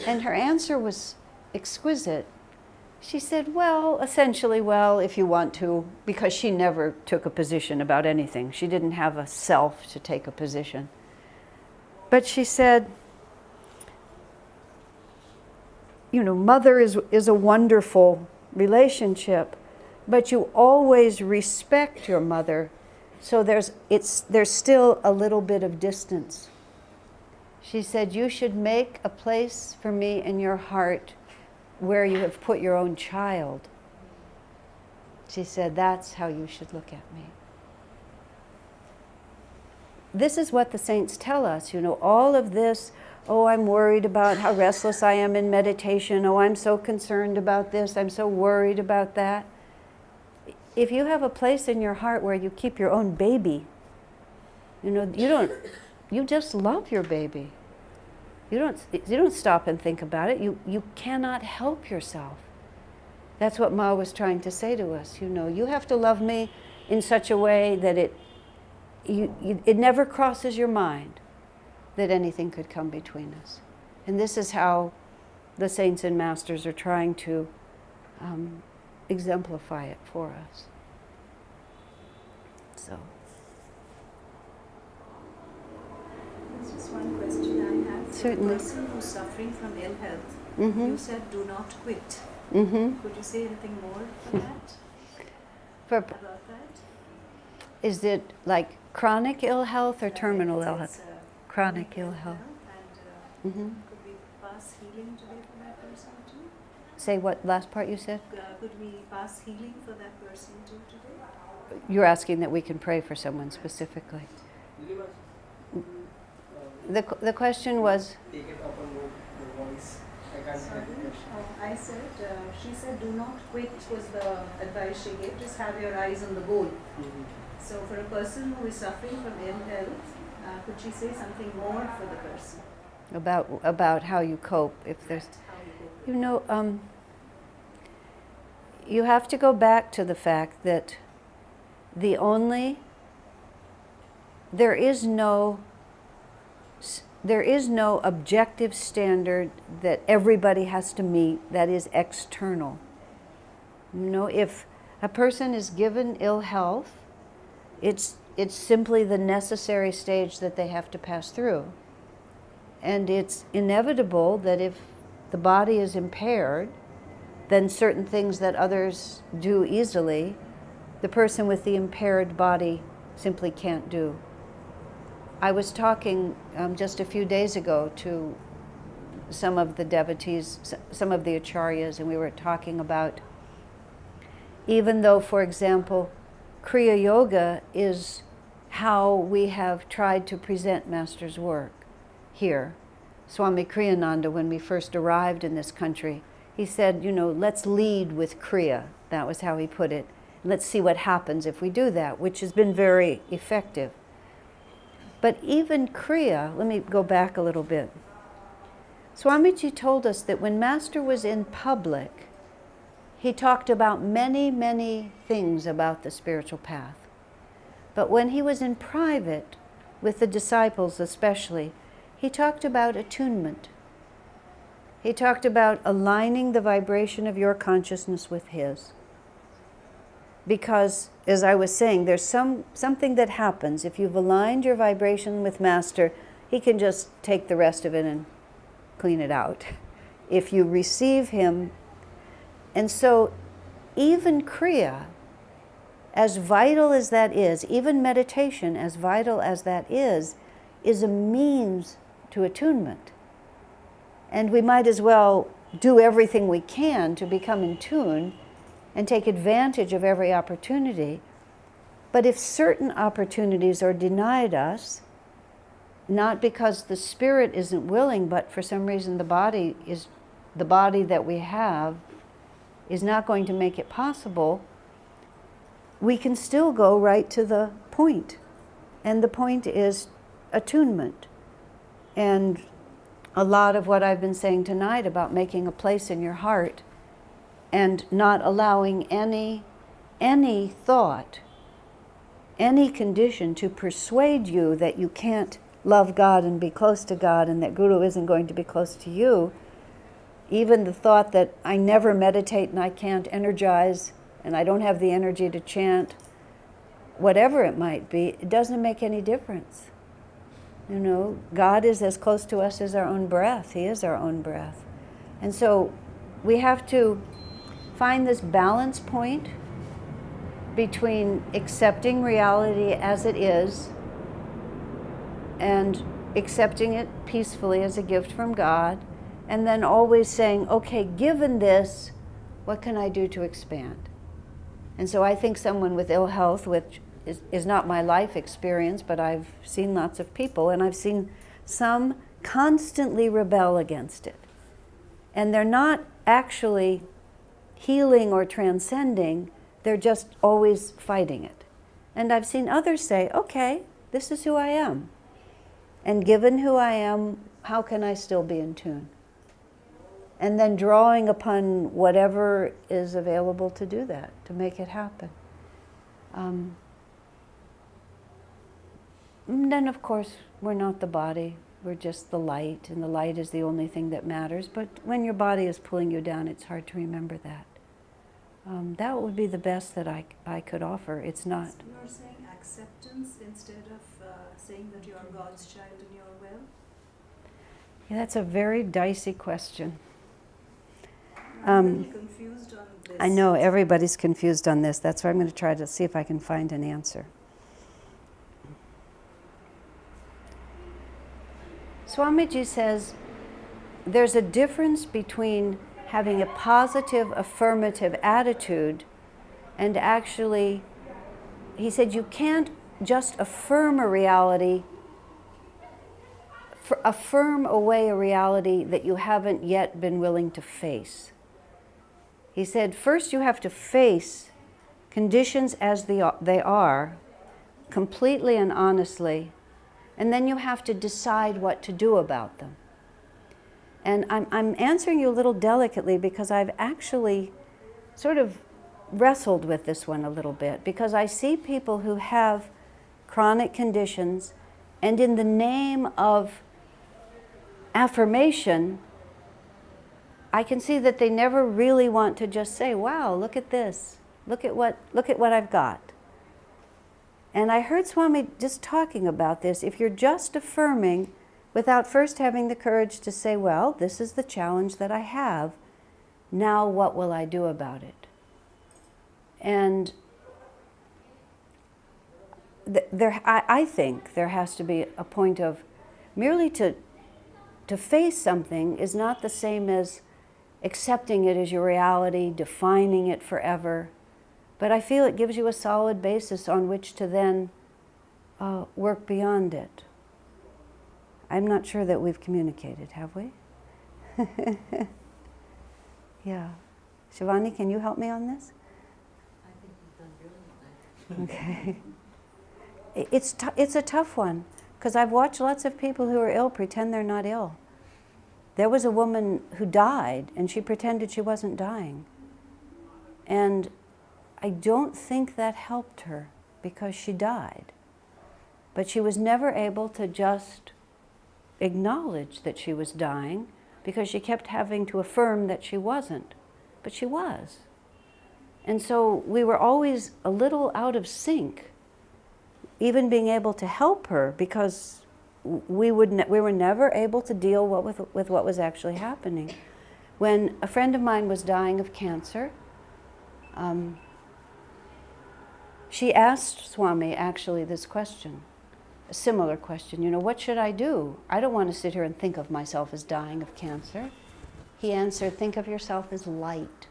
And her answer was exquisite. She said, essentially, if you want to, because she never took a position about anything. She didn't have a self to take a position. But she said, mother is a wonderful relationship, but you always respect your mother, so there's still a little bit of distance. She said, "You should make a place for me in your heart where you have put your own child." She said, "That's how you should look at me." This is what the saints tell us, all of this, I'm worried about how restless I am in meditation, I'm so concerned about this, I'm so worried about that. If you have a place in your heart where you keep your own baby, you just love your baby. You don't stop and think about it. You cannot help yourself. That's what Ma was trying to say to us. You have to love me in such a way that it never crosses your mind that anything could come between us. And this is how the saints and masters are trying to exemplify it for us. So. There's just one question I have. Certainly. The person who's suffering from ill health, Mm-hmm. you said do not quit. Mm-hmm. Could you say anything more for that? About that? Is it like chronic ill health or terminal ill It's, health? Chronic ill health. And Mm-hmm. could we pass healing today for that person too? Say what last part you said? Could we pass healing for that person too today? You're asking that we can pray for someone specifically. The question was, Take it up on your voice. I can't hear the question. I said, she said do not quit was the advice she gave, just have your eyes on the goal. Mhm. So for a person who is suffering from ill health, could she say something more for the person? about how you cope if there's, How you go. you have to go back to the fact that there is no objective standard that everybody has to meet that is external. If a person is given ill health, it's simply the necessary stage that they have to pass through. And it's inevitable that if the body is impaired, then certain things that others do easily, the person with the impaired body simply can't do. I was talking just a few days ago to some of the devotees, some of the acharyas, and we were talking about, even though, for example, Kriya Yoga is how we have tried to present Master's work here. Swami Kriyananda, when we first arrived in this country, He said, let's lead with Kriya. That was how he put it. Let's see what happens if we do that, which has been very effective. But even Kriya, let me go back a little bit. Swamiji told us that when Master was in public, he talked about many, many things about the spiritual path. But when he was in private, with the disciples especially, he talked about attunement. He talked about aligning the vibration of your consciousness with his. Because, as I was saying, there's something that happens. If you've aligned your vibration with Master, he can just take the rest of it and clean it out. If you receive him. And so, even Kriya, as vital as that is, even meditation, as vital as that is a means to attunement. And we might as well do everything we can to become in tune and take advantage of every opportunity. But if certain opportunities are denied us, not because the spirit isn't willing, but for some reason the body that we have is not going to make it possible, we can still go right to the point. And the point is attunement. And a lot of what I've been saying tonight about making a place in your heart and not allowing any thought, any condition to persuade you that you can't love God and be close to God and that Guru isn't going to be close to you. Even the thought that I never meditate and I can't energize and I don't have the energy to chant, whatever it might be, it doesn't make any difference. God is as close to us as our own breath. He is our own breath. And so we have to find this balance point between accepting reality as it is and accepting it peacefully as a gift from God, and then always saying, okay, given this, what can I do to expand? And so I think someone with ill health, which is not my life experience, but I've seen lots of people, and I've seen some constantly rebel against it. And they're not actually healing or transcending, they're just always fighting it. And I've seen others say, okay, this is who I am. And given who I am, how can I still be in tune? And then drawing upon whatever is available to do that, to make it happen. And then, of course, we're not the body. We're just the light, and the light is the only thing that matters. But when your body is pulling you down, it's hard to remember that. That would be the best that I could offer. It's not. So you're saying acceptance instead of saying that you are God's child and you're well? Yeah, that's a very dicey question. I'm really confused on this. I know, everybody's confused on this. That's why I'm going to try to see if I can find an answer. Swamiji says there's a difference between having a positive, affirmative attitude and actually, he said, you can't just affirm a reality, affirm away a reality that you haven't yet been willing to face. He said, first you have to face conditions as they are, completely and honestly, and then you have to decide what to do about them. And I'm answering you a little delicately because I've actually sort of wrestled with this one a little bit, because I see people who have chronic conditions, and in the name of affirmation, I can see that they never really want to just say, wow, look at this, look at what I've got. And I heard Swami just talking about this. If you're just affirming without first having the courage to say, well, this is the challenge that I have, now what will I do about it? And I think there has to be a point of merely to face something is not the same as accepting it as your reality, defining it forever. But I feel it gives you a solid basis on which to then work beyond it. I'm not sure that we've communicated, have we? Yeah. Shivani, can you help me on this? I think you've done brilliantly. Okay. It's a tough one, because I've watched lots of people who are ill pretend they're not ill. There was a woman who died, and she pretended she wasn't dying. And I don't think that helped her, because she died. But she was never able to just acknowledge that she was dying, because she kept having to affirm that she wasn't. But she was. And so we were always a little out of sync, even being able to help her, because we were never able to deal with what was actually happening. When a friend of mine was dying of cancer, she asked Swami actually this question, a similar question, what should I do? I don't want to sit here and think of myself as dying of cancer. He answered, think of yourself as light.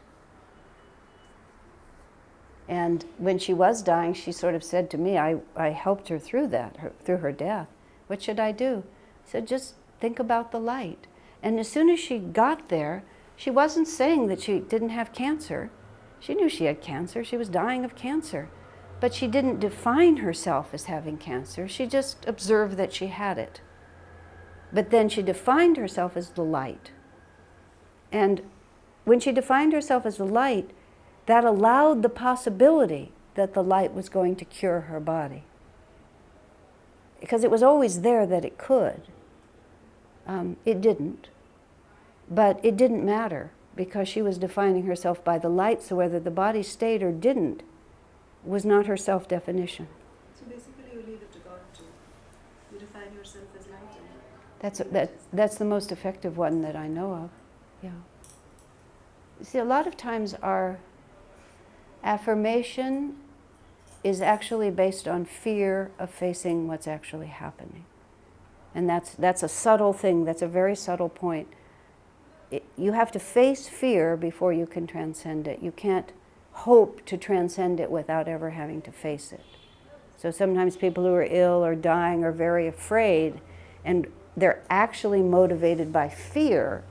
And when she was dying, she sort of said to me, I helped her through that, through her death. What should I do? I said, just think about the light. And as soon as she got there, she wasn't saying that she didn't have cancer. She knew she had cancer. She was dying of cancer. But she didn't define herself as having cancer. She just observed that she had it. But then she defined herself as the light. And when she defined herself as the light, that allowed the possibility that the light was going to cure her body. Because it was always there that it could. It didn't. But it didn't matter, because she was defining herself by the light, so whether the body stayed or didn't was not her self-definition. So basically you leave it to God too. You define yourself as light. And That's the most effective one that I know of. Yeah. See, a lot of times our affirmation is actually based on fear of facing what's actually happening. And that's a subtle thing, that's a very subtle point. You have to face fear before you can transcend it. You can't hope to transcend it without ever having to face it. So sometimes people who are ill or dying are very afraid, and they're actually motivated by fear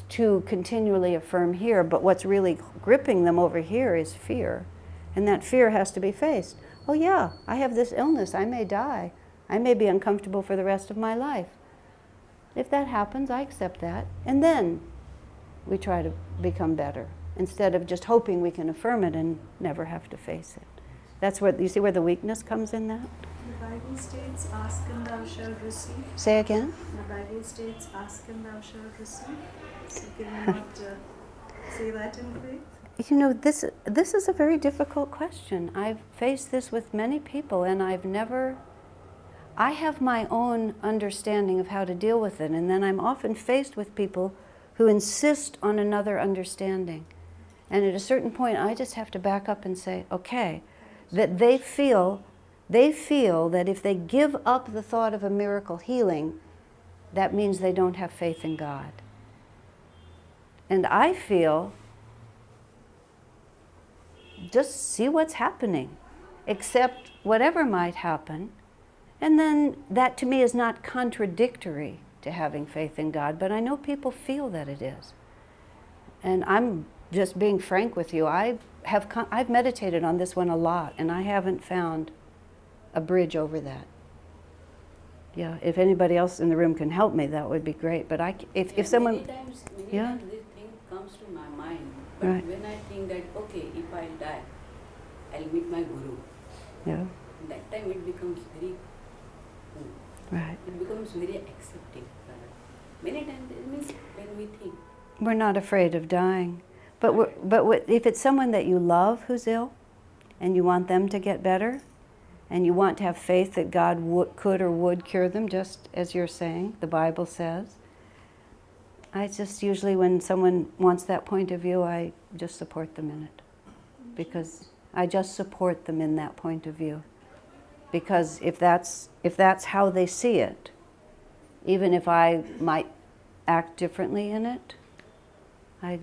to continually affirm here, but what's really gripping them over here is fear. And that fear has to be faced. Oh yeah, I have this illness, I may die. I may be uncomfortable for the rest of my life. If that happens, I accept that. And then we try to become better, instead of just hoping we can affirm it and never have to face it. That's where, you see where the weakness comes in that? the Bible states, ask and thou shalt receive. Say again? The Bible states, ask and thou shalt receive. So can you not say that in faith? This is a very difficult question. I've faced this with many people, and I have my own understanding of how to deal with it, and then I'm often faced with people who insist on another understanding. And at a certain point, I just have to back up and say, okay, that they feel that if they give up the thought of a miracle healing, that means they don't have faith in God. And I feel, just see what's happening, accept whatever might happen, and then that to me is not contradictory to having faith in God, but I know people feel that it is. And I'm just being frank with you, I've meditated on this one a lot, and I haven't found a bridge over that. Yeah, if anybody else in the room can help me, that would be great. But if someone... Many times this thing comes to my mind. But Right. when I think that, okay, if I die, I'll meet my Guru. Yeah, That time it becomes very cool. right. It becomes very accepting. Many times it means when we think. We're not afraid of dying. But if it's someone that you love who's ill, and you want them to get better, and you want to have faith that God could or would cure them, just as you're saying, the Bible says, I just usually, when someone wants that point of view, I just support them in it. Because I just support them in that point of view. Because if that's how they see it, even if I might act differently in it, I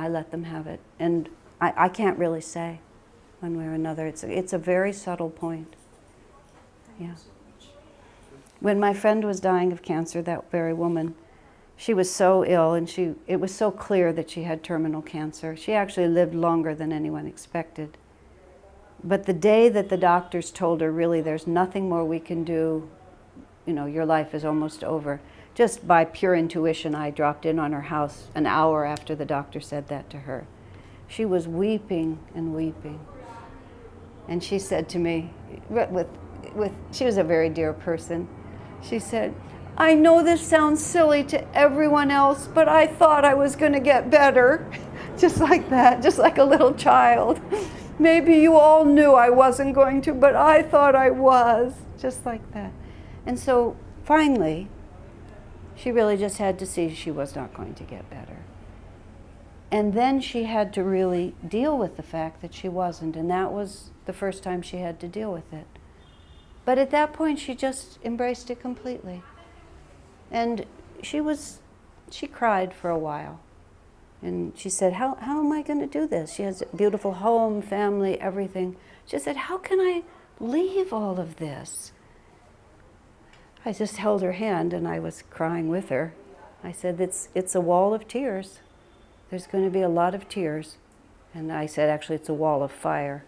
let them have it. And I can't really say one way or another. It's a very subtle point. Thank Yeah. you so much. When my friend was dying of cancer, that very woman, She was so ill, and it was so clear that she had terminal cancer. She actually lived longer than anyone expected. But the day that the doctors told her, really, there's nothing more we can do, you know, your life is almost over. Just by pure intuition, I dropped in on her house an hour after the doctor said that to her. She was weeping and weeping. And she said to me, she was a very dear person, she said, I know this sounds silly to everyone else, but I thought I was going to get better. Just like that, just like a little child. Maybe you all knew I wasn't going to, but I thought I was. Just like that. And so finally, she really just had to see she was not going to get better. And then she had to really deal with the fact that she wasn't, and that was the first time she had to deal with it. But at that point, she just embraced it completely. And she cried for a while. And she said, how am I going to do this? She has a beautiful home, family, everything. She said, how can I leave all of this? I just held her hand and I was crying with her. I said, it's a wall of tears. There's going to be a lot of tears. And I said, actually, it's a wall of fire.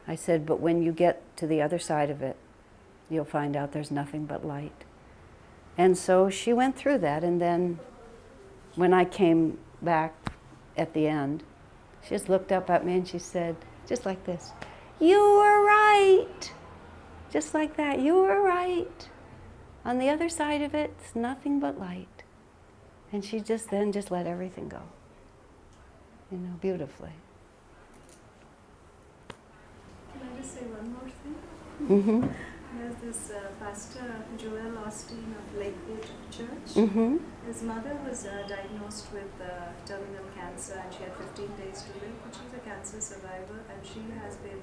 I said, but when you get to the other side of it, you'll find out there's nothing but light. And so she went through that, and then when I came back at the end, she just looked up at me and she said, just like this, you were right. Just like that, you were right. On the other side of it, it's nothing but light. And she just let everything go, you know, beautifully. Can I just say one more thing? Mm-hmm. There's this pastor, Joel Austin of Lakewood Church. Mm-hmm. His mother was diagnosed with terminal cancer, and she had 15 days to live, but she's a cancer survivor, and she has been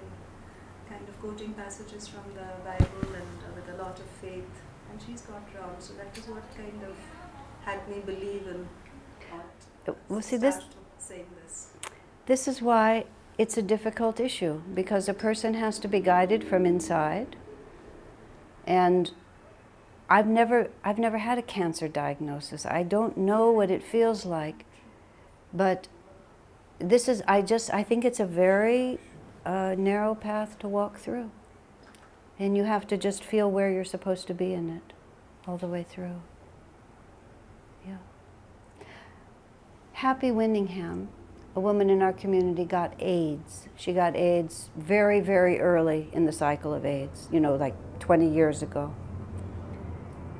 kind of quoting passages from the Bible and with a lot of faith, and she's got round. So that is what kind of had me believe in art. Well, see, Saying this. This is why it's a difficult issue, because a person has to be guided from inside. And I've never had a cancer diagnosis. I don't know what it feels like, but this is, I think it's a very narrow path to walk through. And you have to just feel where you're supposed to be in it all the way through. Yeah. Happy Winningham, a woman in our community, got AIDS. She got AIDS very, very early in the cycle of AIDS, you know, like 20 years ago.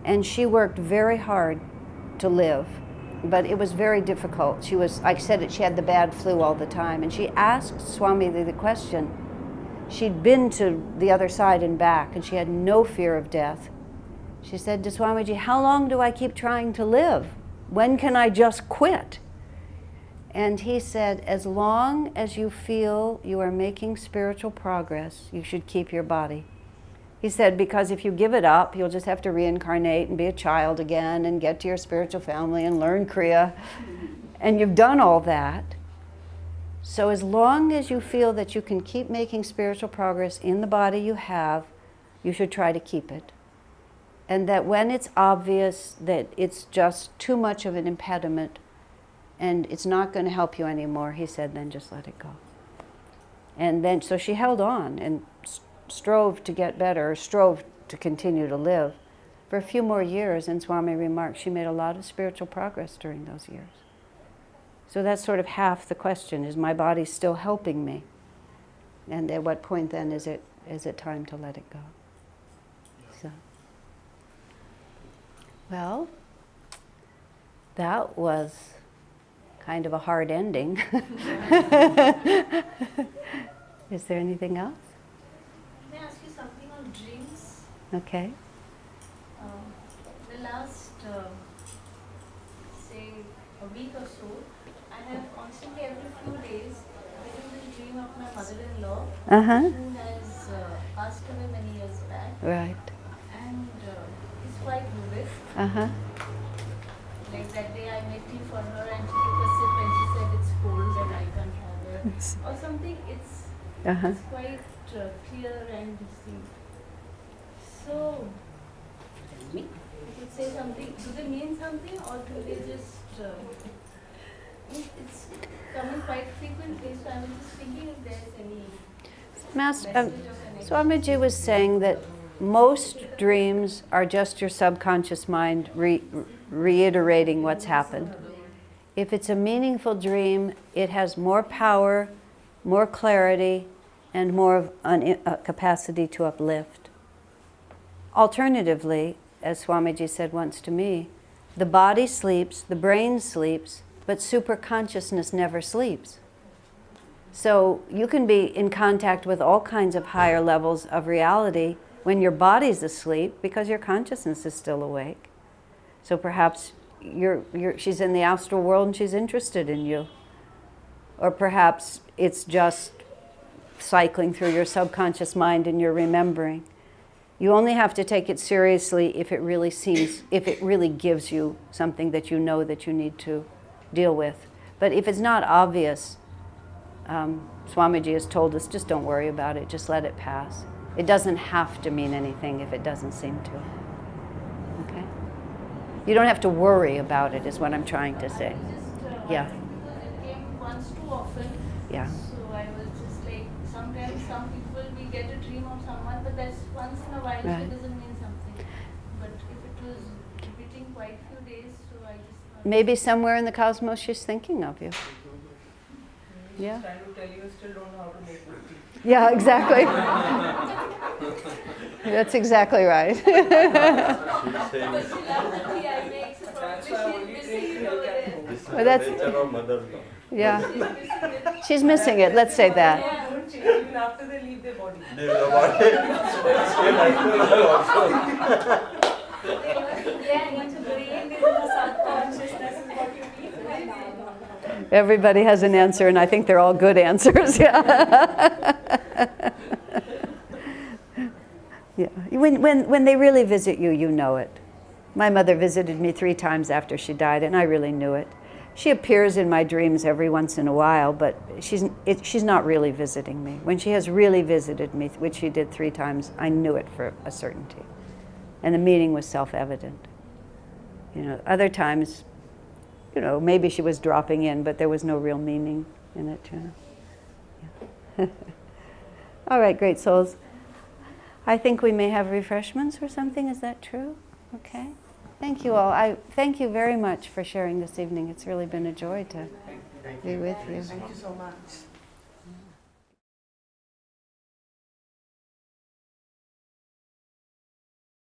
And she worked very hard to live, but it was very difficult. She was, like I said, she had the bad flu all the time. And she asked Swami the question. She'd been to the other side and back, and she had no fear of death. She said to Swamiji, how long do I keep trying to live? When can I just quit? And he said, as long as you feel you are making spiritual progress, you should keep your body. He said, because if you give it up, you'll just have to reincarnate and be a child again and get to your spiritual family and learn Kriya. And you've done all that. So as long as you feel that you can keep making spiritual progress in the body you have, you should try to keep it. And that when it's obvious that it's just too much of an impediment and it's not going to help you anymore, he said, then just let it go. And then, so she held on and strove to get better, or strove to continue to live for a few more years, and Swami remarked she made a lot of spiritual progress during those years. So that's sort of half the question, is my body still helping me? And at what point then is it time to let it go? So, well, that was kind of a hard ending. Is there anything else? May I ask you something on dreams? Okay. The last, say, a week or so, I have constantly every few days getting this dream of my mother-in-law, Uh-huh. who has passed away many years back. Right. And it's quite vivid. Uh-huh. Like that day I made tea for her and she took a sip and she said it's cold and I can't have it. Or something, it's quite clear and distinct. So, It would say something. Do they mean something, or do they just? It's coming quite frequently, so I was just thinking if there's any Master, message of an Swamiji was saying that most dreams are just your subconscious mind reiterating what's happened. If it's a meaningful dream, it has more power, more clarity, and more of a capacity to uplift. Alternatively, as Swamiji said once to me, the body sleeps, the brain sleeps, but superconsciousness never sleeps. So you can be in contact with all kinds of higher levels of reality when your body's asleep because your consciousness is still awake. So perhaps she's in the astral world and she's interested in you. Or perhaps it's just cycling through your subconscious mind and you're remembering. You only have to take it seriously if it really gives you something that you know that you need to deal with. But if it's not obvious, Swamiji has told us, just don't worry about it, just let it pass. It doesn't have to mean anything if it doesn't seem to. Okay? You don't have to worry about it, is what I'm trying to say. Yeah. Because it came once too often. Yeah. So I was just like, sometimes some people, we get a dream of someone, but that's once in a while, so Right. it doesn't mean something. But if it was repeating quite a few days, so I just thought. Maybe somewhere in the cosmos she's thinking of you. Yeah. Trying to tell you, still don't know how to make roti. Yeah, exactly. That's exactly right. But she loves the tea I make, so That's probably why I she's only missing drink it over milk at there. home. Well, that's, nature of mother. yeah. She's missing it. She's missing it, let's say that. Yeah, don't change even after they leave their body. They will avoid it. Still natural also. Yeah, integrated in the subconsciousness is what you mean. Everybody has an answer, and I think they're all good answers. Yeah. Yeah. When they really visit you, you know it. My mother visited me 3 times after she died, and I really knew it. She appears in my dreams every once in a while, but she's not really visiting me. When she has really visited me, which she did 3 times, I knew it for a certainty. And the meaning was self-evident. You know, other times, you know, maybe she was dropping in, but there was no real meaning in it. You know? Yeah. All right, great souls. I think we may have refreshments or something. Is that true? Okay. Thank you all. I thank you very much for sharing this evening. It's really been a joy to be with you. Thank you so much.